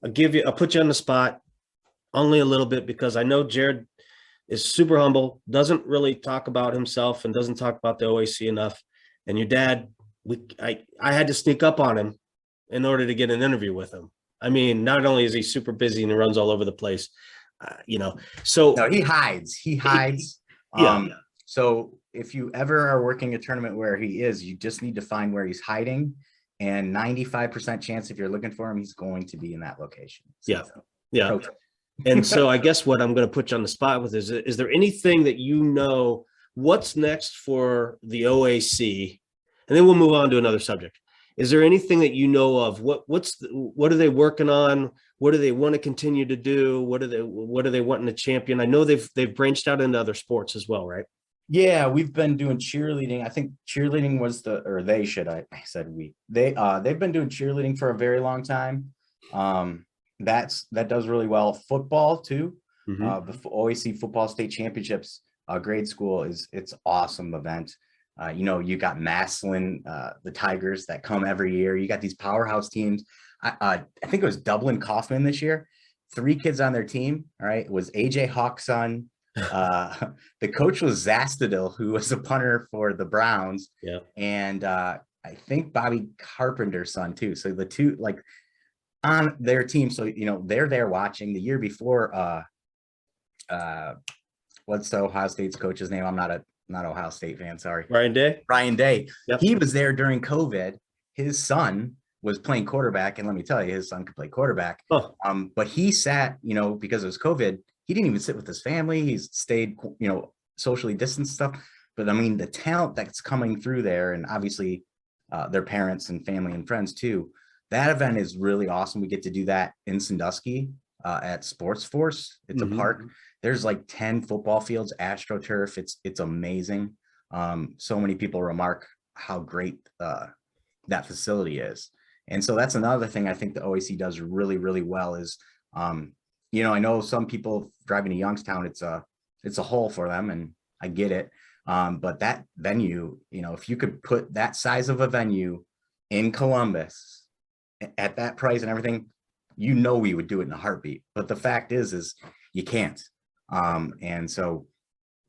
I'll put you on the spot only a little bit because I know Jared is super humble, doesn't really talk about himself and doesn't talk about the OAC enough. And your dad, I had to sneak up on him in order to get an interview with him. I mean, not only is he super busy and he runs all over the place, so no, he hides. He hides. Yeah. So if you ever are working a tournament where he is, you just need to find where he's hiding, and 95% chance if you're looking for him, he's going to be in that location. So, yeah. And so I guess what I'm going to put you on the spot with is there anything that what's next for the OAC? And then we'll move on to another subject. Is there anything that you know of? What are they working on? What do they want to continue to do? What are they wanting to champion? I know they've branched out into other sports as well, right? Yeah, we've been doing cheerleading. I think cheerleading was they've been doing cheerleading for a very long time. That does really well. Football too. The OAC football state championships, grade school it's awesome event. You got Massillon, the Tigers that come every year. You got these powerhouse teams. I think it was Dublin Kaufman this year. 3 kids on their team. All right, it was AJ Hawk's son. The coach was Zastadil, who was a punter for the Browns. Yeah, and I think Bobby Carpenter's son too. So the two on their team. So they're there watching. The year before, what's the Ohio State's coach's name? I'm not Ohio State fan, sorry. Ryan Day. Yep. He was there during COVID. His son was playing quarterback, and let me tell you, his son could play quarterback. But he sat, because it was COVID, he didn't even sit with his family. He's stayed, socially distanced stuff. But I mean, the talent that's coming through there, and obviously their parents and family and friends too. That event is really awesome. We get to do that in Sandusky at Sports Force. It's a park. There's like 10 football fields, AstroTurf. It's amazing. So many people remark how great that facility is. And so that's another thing I think the OAC does really, really well is, I know some people driving to Youngstown, it's a hole for them, and I get it. But that venue, if you could put that size of a venue in Columbus at that price and everything, we would do it in a heartbeat. But the fact is you can't. And so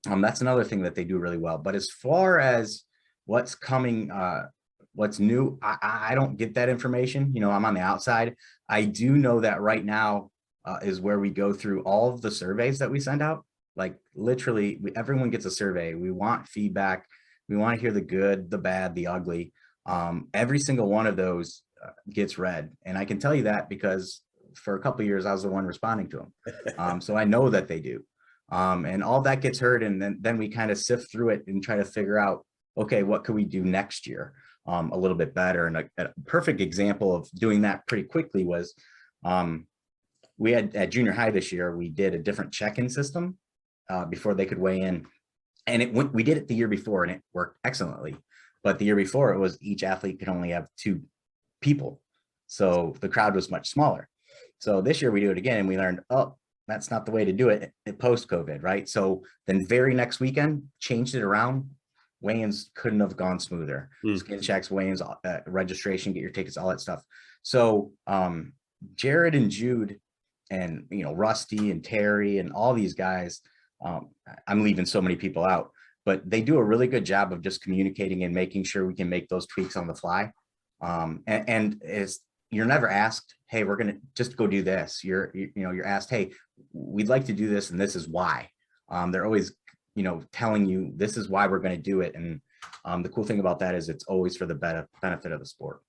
that's another thing that they do really well. But as far as what's coming, what's new, I don't get that information. I'm on the outside. I do know that right now is where we go through all of the surveys that we send out. Like literally everyone gets a survey. We want feedback. We want to hear the good, the bad, the ugly. Every single one of those gets read. And I can tell you that because for a couple of years, I was the one responding to them. So I know that they do. And all that gets heard. And then we kind of sift through it and try to figure out, okay, what could we do next year a little bit better? And a perfect example of doing that pretty quickly was we had at junior high this year, we did a different check-in system before they could weigh in. And we did it the year before and it worked excellently. But the year before it was each athlete could only have 2 people. So the crowd was much smaller. So this year we do it again and we learned, that's not the way to do it post-COVID, right? So then very next weekend, changed it around. Weigh-ins couldn't have gone smoother. Skin checks, weigh-ins, registration, get your tickets, all that stuff. So Jared and Jude and, Rusty and Terry and all these guys, I'm leaving so many people out, but they do a really good job of just communicating and making sure we can make those tweaks on the fly. And you're never asked, hey, we're going to just go do this. You're asked, hey, we'd like to do this and this is why. They're always, telling you this is why we're going to do it. And the cool thing about that is it's always for the benefit of the sport.